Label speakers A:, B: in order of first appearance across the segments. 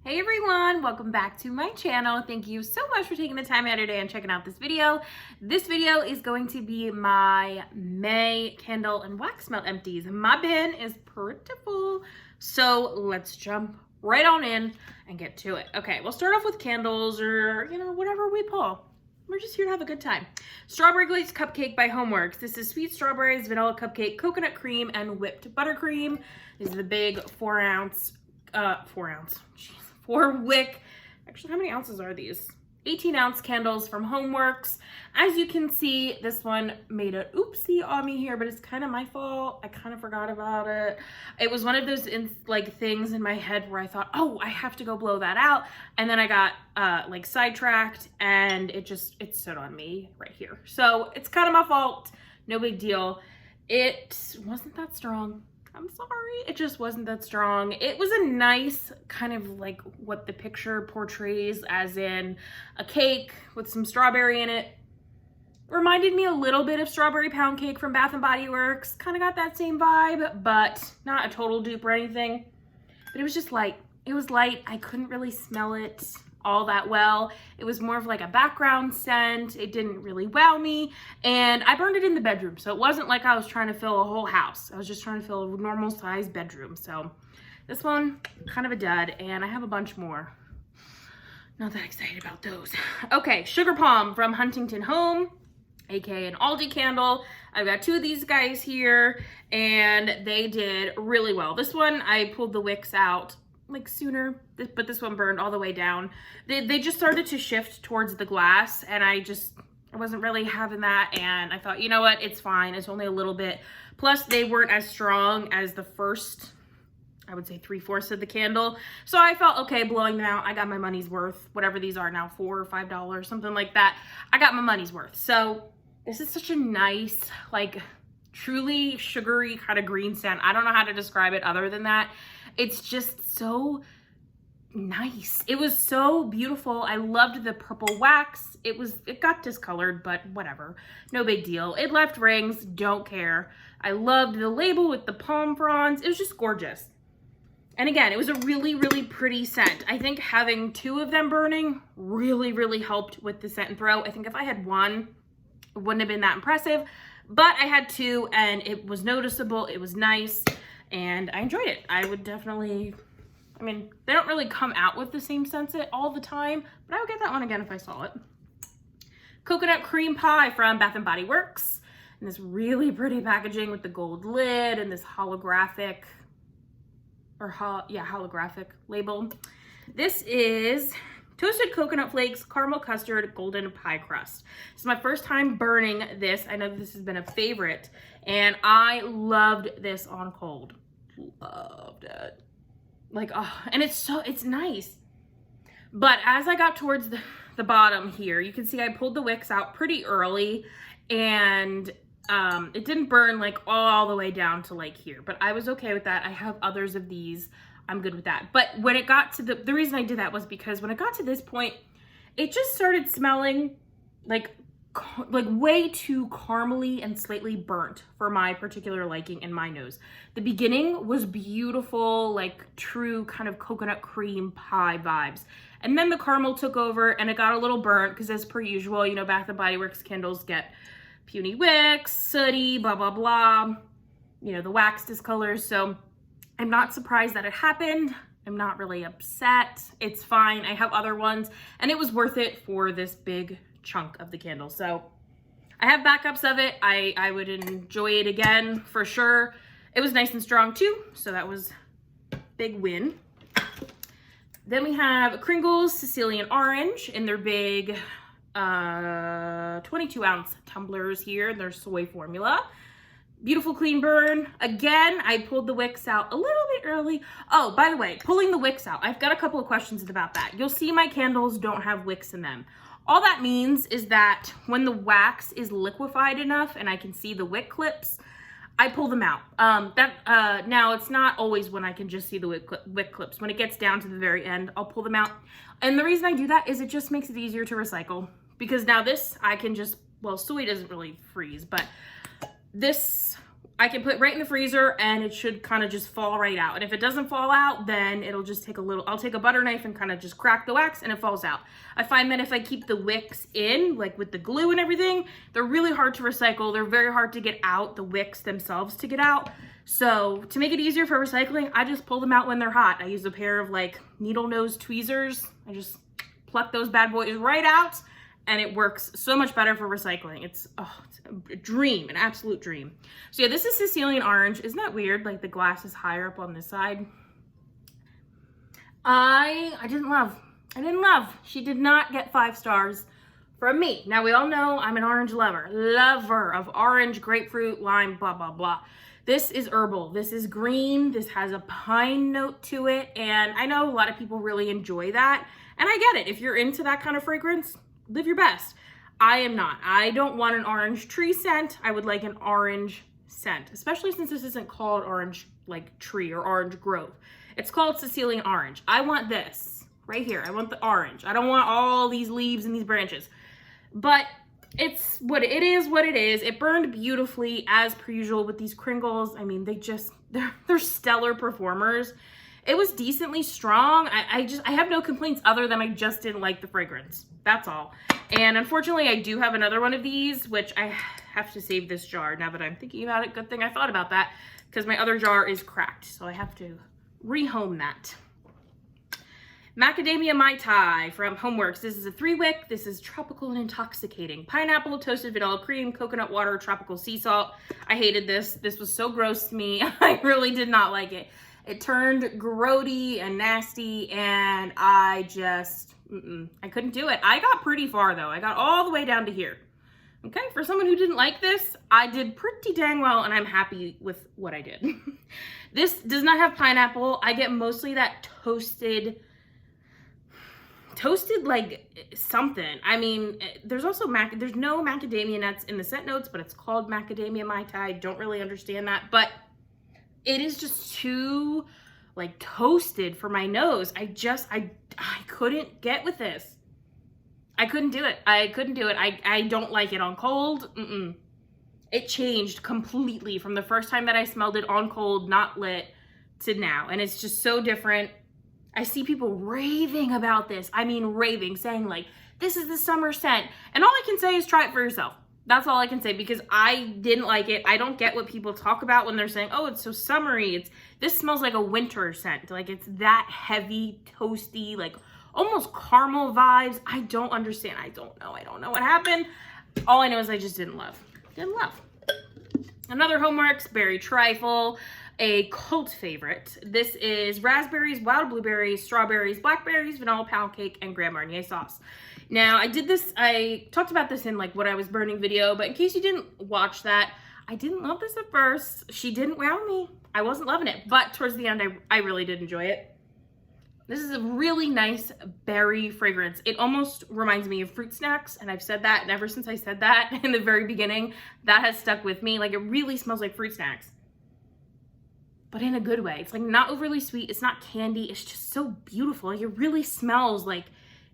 A: Hey everyone, welcome back to my channel. Thank you so much for taking the time out of your day and checking out this video. This video is going to be my May candle and wax melt empties. My bin is pretty full, so let's jump right on in and get to it. Okay, we'll start off with candles or, whatever we pull. We're just here to have a good time. Strawberry Glazed Cupcake by Homeworks. This is sweet strawberries, vanilla cupcake, coconut cream, and whipped buttercream. This is the big 4 wick. Actually, how many ounces are these? 18-ounce candles from Homeworks. As you can see, this one made an oopsie on me here, but it's kind of my fault. I kind of forgot about it. It was one of those things in my head where I thought, oh, I have to go blow that out. And then I got sidetracked and it stood on me right here. So it's kind of my fault. No big deal. It wasn't that strong. I'm sorry, it just wasn't that strong. It was a nice kind of like what the picture portrays, as in a cake with some strawberry in it. Reminded me a little bit of strawberry pound cake from Bath and Body Works. Kind of got that same vibe, but not a total dupe or anything. But it was just light. It was light. I couldn't really smell it all that well. It was more of like a background scent. It didn't really wow me, and I burned it in the bedroom, so it wasn't like I was trying to fill a whole house. I was just trying to fill a normal sized bedroom. So this one, kind of a dud, and I have a bunch more. Not that excited about those. Okay, Sugar Palm from Huntington Home, aka an Aldi candle. I've got 2 of these guys here, and they did really well. This one, I pulled the wicks out sooner, but this one burned all the way down. They just started to shift towards the glass, and I wasn't really having that, and I thought, you know what, it's fine. It's only a little bit. Plus, they weren't as strong as the first, I would say 3/4 of the candle. So I felt okay blowing them out. I got my money's worth, whatever these are now, $4 or $5, something like that. I got my money's worth. So this is such a nice, truly sugary kind of green scent. I don't know how to describe it other than that. It's just so nice. It was so beautiful. I loved the purple wax. It got discolored, but whatever. No big deal. It left rings, don't care. I loved the label with the palm fronds. It was just gorgeous. And again, it was a really, really pretty scent. I think having 2 of them burning really, really helped with the scent and throw. I think if I had 1, it wouldn't have been that impressive, but I had 2 and it was noticeable. It was nice. And I enjoyed it. I would definitely, they don't really come out with the same scent all the time, but I would get that one again if I saw it. Coconut Cream Pie from Bath and Body Works. And this really pretty packaging with the gold lid and this holographic label. This is toasted coconut flakes, caramel custard, golden pie crust. This is my first time burning this. I know this has been a favorite, and I loved this on cold. Loved it. And it's nice. But as I got towards the bottom here, you can see I pulled the wicks out pretty early, and it didn't burn all the way down to here, but I was okay with that. I have others of these. I'm good with that. But when it got to the reason I did that was because when it got to this point, it just started smelling like way too caramely and slightly burnt for my particular liking and my nose. The beginning was beautiful, true kind of coconut cream pie vibes. And then the caramel took over and it got a little burnt because, as per usual, Bath & Body Works candles get puny wicks, sooty, blah, blah, blah. The wax discolors. So I'm not surprised that it happened. I'm not really upset. It's fine. I have other ones, and it was worth it for this big chunk of the candle. So I have backups of it. I would enjoy it again for sure. It was nice and strong too, so that was a big win. Then we have Kringle's Sicilian Orange in their big 22-ounce tumblers here. Their soy formula. Beautiful clean burn. Again, I pulled the wicks out a little bit early. Oh, by the way, pulling the wicks out, I've got a couple of questions about that. You'll see my candles don't have wicks in them. All that means is that when the wax is liquefied enough and I can see the wick clips, I pull them out. Now, it's not always when I can just see the wick clips. When it gets down to the very end, I'll pull them out. And the reason I do that is it just makes it easier to recycle. Because now this, I can just, well, soy doesn't really freeze, but this I can put right in the freezer and it should kind of just fall right out. And if it doesn't fall out, then it'll just take a little, I'll take a butter knife and kind of just crack the wax and it falls out. I find that if I keep the wicks in, like with the glue and everything, they're really hard to recycle. They're very hard to get out, the wicks themselves to get out. So to make it easier for recycling, I just pull them out when they're hot. I use a pair of like needle nose tweezers. I just pluck those bad boys right out and it works so much better for recycling. It's a dream, an absolute dream. So yeah, this is Sicilian Orange. Isn't that weird? Like the glass is higher up on this side. I didn't love. She did not get 5 stars from me. Now we all know I'm an orange lover of orange, grapefruit, lime, blah, blah, blah. This is herbal. This is green. This has a pine note to it. And I know a lot of people really enjoy that. And I get it. If you're into that kind of fragrance, live your best. I am not. I don't want an orange tree scent. I would like an orange scent, especially since this isn't called orange like tree or orange grove. It's called Sicilian Orange. I want this right here. I want the orange. I don't want all these leaves and these branches. But it's what it is, what it is. It burned beautifully as per usual with these Kringles. I mean, they're stellar performers. It was decently strong. I have no complaints other than I just didn't like the fragrance. That's all. And unfortunately, I do have another one of these, which I have to save this jar now that I'm thinking about it. Good thing I thought about that because my other jar is cracked. So I have to rehome that. Macadamia Mai Tai from Homeworks. This is a 3-wick. This is tropical and intoxicating. Pineapple, toasted vanilla cream, coconut water, tropical sea salt. I hated this. This was so gross to me. I really did not like it. It turned grody and nasty and I just, I couldn't do it. I got pretty far though. I got all the way down to here. Okay, for someone who didn't like this, I did pretty dang well and I'm happy with what I did. This does not have pineapple. I get mostly that toasted like something. I mean, there's also there's no macadamia nuts in the scent notes, but it's called Macadamia Mai Tai. Don't really understand that, but it is just too like toasted for my nose. I couldn't get with this. I couldn't do it. I don't like it on cold. It changed completely from the first time that I smelled it on cold, not lit, to now. And it's just so different. I see people raving about this. I mean, raving, saying like, this is the summer scent. And all I can say is try it for yourself. That's all I can say because I didn't like it. I don't get what people talk about when they're saying, oh, it's so summery. This smells like a winter scent. Like it's that heavy, toasty, like almost caramel vibes. I don't understand. I don't know what happened. All I know is I just didn't love. Another Homeworks Berry Trifle, a cult favorite. This is raspberries, wild blueberries, strawberries, blackberries, vanilla pound cake, and Grand Marnier sauce. Now, I talked about this in like what I was burning video, but in case you didn't watch that, I didn't love this at first. She didn't wow me. I wasn't loving it, but towards the end, I really did enjoy it. This is a really nice berry fragrance. It almost reminds me of fruit snacks, and I've said that, and ever since I said that in the very beginning, that has stuck with me. Like, it really smells like fruit snacks, but in a good way. It's like not overly sweet. It's not candy. It's just so beautiful. Like, it really smells like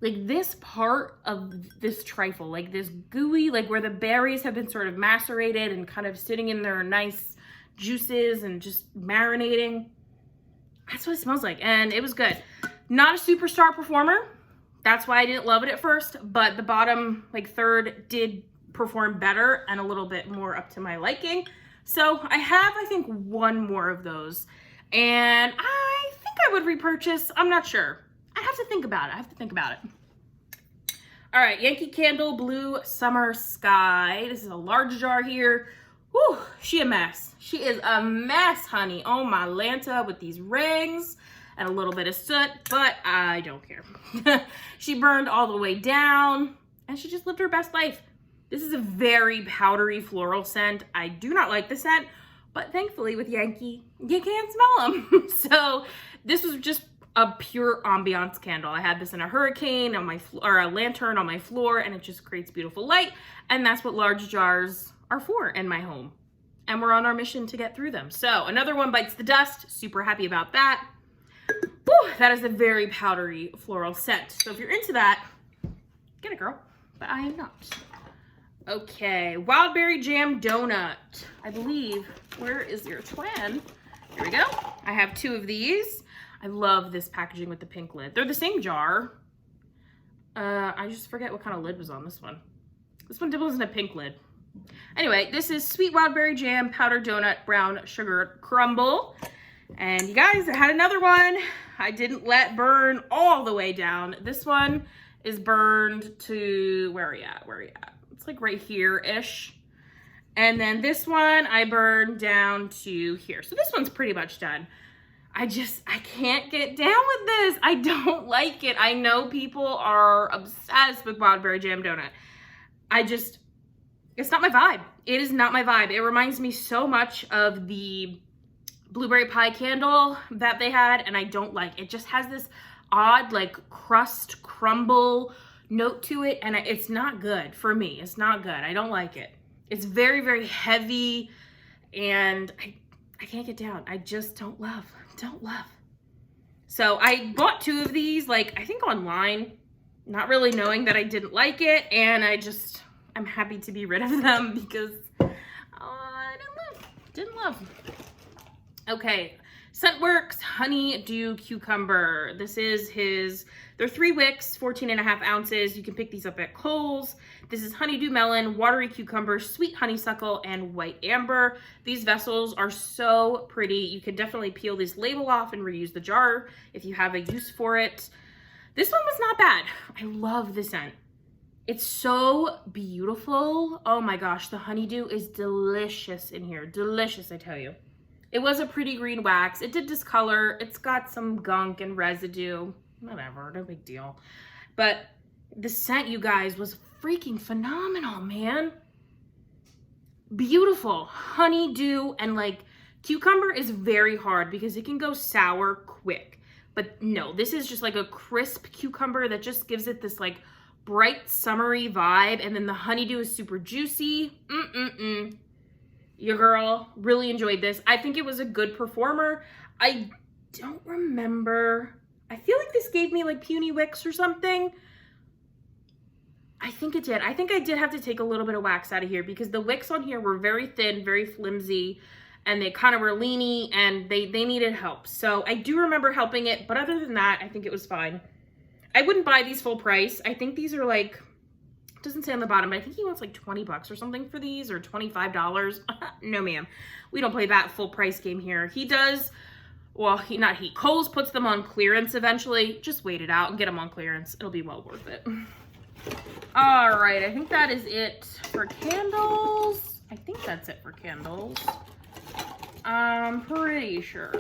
A: this part of this trifle, like this gooey, like where the berries have been sort of macerated and kind of sitting in their nice juices and just marinating. That's what it smells like, and it was good. Not a superstar performer. That's why I didn't love it at first, but the bottom, like third, did perform better and a little bit more up to my liking. So I have, I think, one more of those, and I think I would repurchase. I'm not sure. I have to think about it. All right, Yankee Candle Blue Summer Sky. This is a large jar here. Whew, she a mess. She is a mess, honey. Oh my Lanta, with these rings and a little bit of soot, but I don't care. She burned all the way down and she just lived her best life. This is a very powdery floral scent. I do not like the scent, but thankfully with Yankee, you can't smell them. So this was just a pure ambiance candle. I had this in a hurricane on my or a lantern on my floor, and it just creates beautiful light. And that's what large jars are for in my home. And we're on our mission to get through them. So another one bites the dust. Super happy about that. Whew, that is a very powdery floral scent. So if you're into that, get it, girl. But I am not. Okay, wild berry jam donut. I believe, where is your twin? Here we go. I have 2 of these. I love this packaging with the pink lid. They're the same jar. I just forget what kind of lid was on this one. This one wasn't a pink lid. Anyway, this is sweet wild berry jam, powdered donut, brown sugar crumble. And you guys, I had another one. I didn't let burn all the way down. This one is burned to, where are you at? Where are you at? It's like right here-ish. And then this one I burned down to here. So this one's pretty much done. I can't get down with this. I don't like it. I know people are obsessed with wild berry jam donut. It's not my vibe. It is not my vibe. It reminds me so much of the blueberry pie candle that they had, and I don't like it. It just has this odd like crust crumble note to it, and it's not good for me. It's not good. I don't like it. It's very, very heavy, and I can't get down. I just don't love. So I bought 2 of these, like I think online, not really knowing that I didn't like it, and I'm happy to be rid of them because I didn't love. Okay, Scentworks Honeydew Cucumber. This is they're 3 wicks, 14.5 ounces. You can pick these up at Kohl's. This is honeydew melon, watery cucumber, sweet honeysuckle, and white amber. These vessels are so pretty. You can definitely peel this label off and reuse the jar if you have a use for it. This one was not bad. I love the scent. It's so beautiful. Oh my gosh, the honeydew is delicious in here. Delicious, I tell you. It was a pretty green wax. It did discolor. It's got some gunk and residue. Whatever, no big deal. But the scent, you guys, was freaking phenomenal, man. Beautiful. Honeydew and like cucumber is very hard because it can go sour quick. But no, this is just like a crisp cucumber that just gives it this like bright summery vibe. And then the honeydew is super juicy. Your girl really enjoyed this. I think it was a good performer. I don't remember. I feel like this gave me like puny wicks or something. I think it did. I think I did have to take a little bit of wax out of here because the wicks on here were very thin, very flimsy, and they kind of were leany and they needed help. So I do remember helping it, but other than that, I think it was fine. I wouldn't buy these full price. I think these are like, it doesn't say on the bottom, but I think he wants like 20 bucks or something for these, or $25. No, ma'am. We don't play that full price game here. He does, well, Kohl's puts them on clearance eventually. Just wait it out and get them on clearance. It'll be well worth it. All right, I think that is it for candles. I think that's it for candles. I'm pretty sure.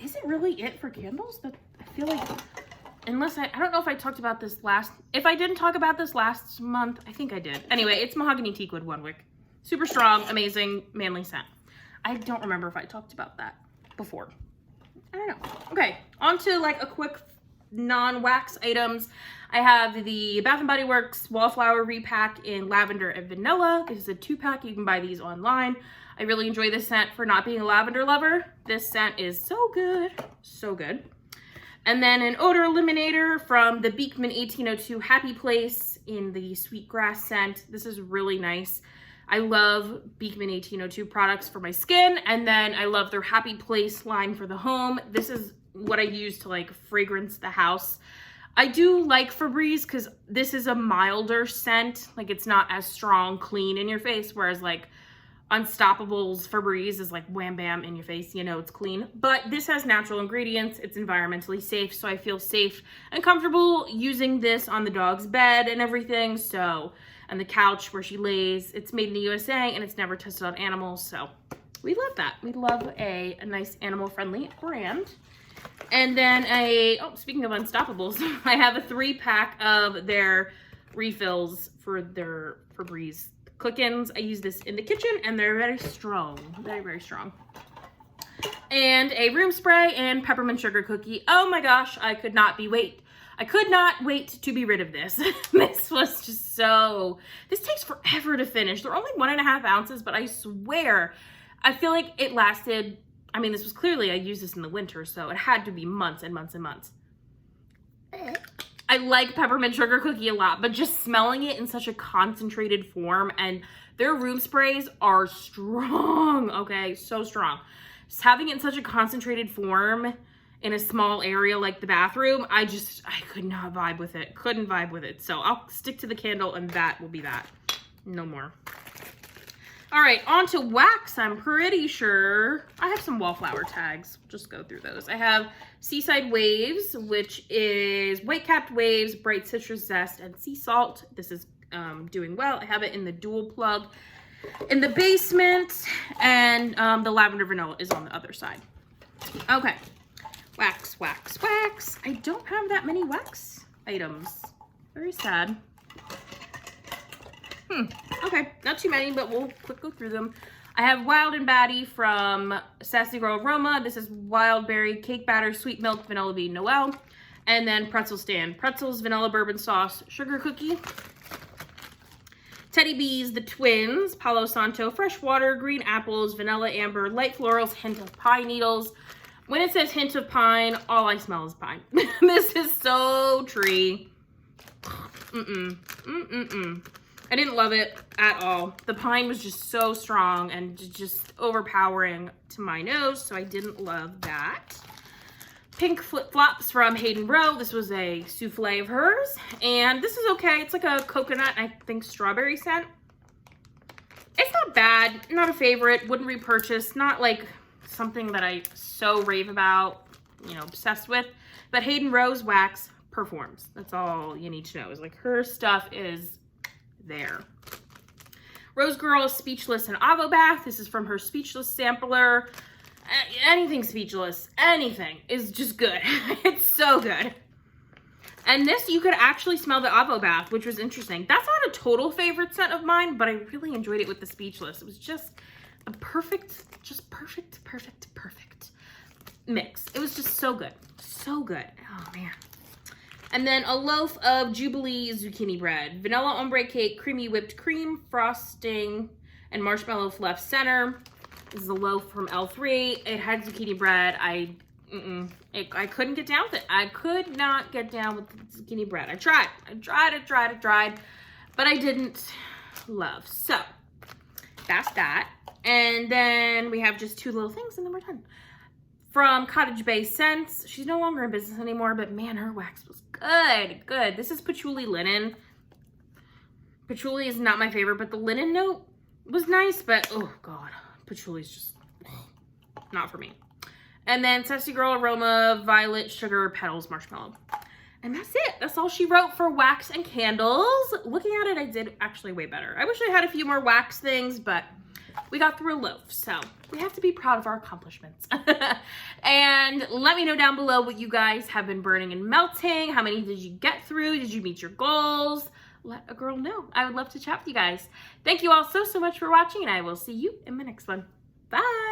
A: Is it really it for candles? I feel like, unless I don't know if I talked about this if I didn't talk about this last month, I think I did. Anyway, it's mahogany teakwood 1 wick. Super strong, amazing, manly scent. I don't remember if I talked about that before. I don't know. Okay, on to like a quick non-wax items. I have the Bath & Body Works Wallflower Repack in lavender and vanilla. This is a 2-pack. You can buy these online. I really enjoy this scent for not being a lavender lover. This scent is so good. So good. And then an odor eliminator from the Beekman 1802 Happy Place in the sweetgrass scent. This is really nice. I love Beekman 1802 products for my skin. And then I love their Happy Place line for the home. This is what I use to like fragrance the house. I do like Febreeze because this is a milder scent. Like it's not as strong, clean in your face. Whereas like Unstoppable's Febreeze is like wham bam in your face. You know it's clean. But this has natural ingredients. It's environmentally safe. So I feel safe and comfortable using this on the dog's bed and everything. So, and the couch where she lays. It's made in the USA and it's never tested on animals. So we love that. We love a nice animal friendly brand. And then speaking of Unstoppables, I have a 3-pack of their refills for their Febreeze click-ins. I use this in the kitchen and they're very strong, very, very strong. And a room spray and peppermint sugar cookie. Oh my gosh, I could not wait to be rid of this. This was just this takes forever to finish. They're only 1.5 ounces, but I swear, I feel like it lasted, I mean, this was clearly, I used this in the winter, so it had to be months and months and months. I like peppermint sugar cookie a lot, but just smelling it in such a concentrated form, and their room sprays are strong, okay? So strong. Just having it in such a concentrated form in a small area like the bathroom, I could not vibe with it. Couldn't vibe with it. So I'll stick to the candle, and that will be that. No more. All right, on to wax. I'm pretty sure I have some wallflower tags. Just go through those. I have Seaside Waves, which is white-capped waves, bright citrus zest, and sea salt. This is doing well. I have it in the dual plug in the basement, and the lavender vanilla is on the other side. Okay, wax, wax, wax. I don't have that many wax items. Very sad. Okay, not too many, but we'll quick go through them. I have Wild and Batty from Sassy Girl Aroma. This is wild berry, cake batter, sweet milk, vanilla bean, Noel. And then pretzel stand. Pretzels, vanilla bourbon sauce, sugar cookie. Teddy Bees, the twins, Palo Santo, fresh water, green apples, vanilla amber, light florals, hint of pine needles. When it says hint of pine, all I smell is pine. This is so tree. I didn't love it at all. The pine was just so strong and just overpowering to my nose, so I didn't love that. Pink flip-flops from Hayden Bros. This was a souffle of hers, and this is okay. It's like a coconut, I think, strawberry scent. It's not bad, not a favorite, wouldn't repurchase, not like something that I so rave about, you know, obsessed with, but Hayden Bros wax performs. That's all you need to know, is like her stuff is there. Rose Girl Speechless and Avo Bath. This is from her Speechless sampler. Anything Speechless, anything is just good. It's so good. And this, you could actually smell the Avo Bath, which was interesting. That's not a total favorite scent of mine, but I really enjoyed it with the Speechless. It was just a perfect mix. It was just so good. So good. Oh, man. And then a loaf of Jubilee zucchini bread. Vanilla ombre cake, creamy whipped cream, frosting, and marshmallow fluff center. This is a loaf from L3. It had zucchini bread. I couldn't get down with it. I could not get down with the zucchini bread. I tried, but I didn't love. So that's that. And then we have just two little things, and then we're done. From Cottage Bay Scents. She's no longer in business anymore, but man, her wax was good. This is patchouli linen. Patchouli is not my favorite, but the linen note was nice, but oh God, patchouli is just not for me. And then Sassy Girl Aroma, Violet, Sugar, Petals, Marshmallow. And that's it. That's all she wrote for wax and candles. Looking at it, I did actually way better. I wish I had a few more wax things, but we got through a loaf, so we have to be proud of our accomplishments. And let me know down below what you guys have been burning and melting. How many did you get through? Did you meet your goals? Let a girl know. I would love to chat with you guys. Thank you all so much for watching, and I will see you in my next one. Bye.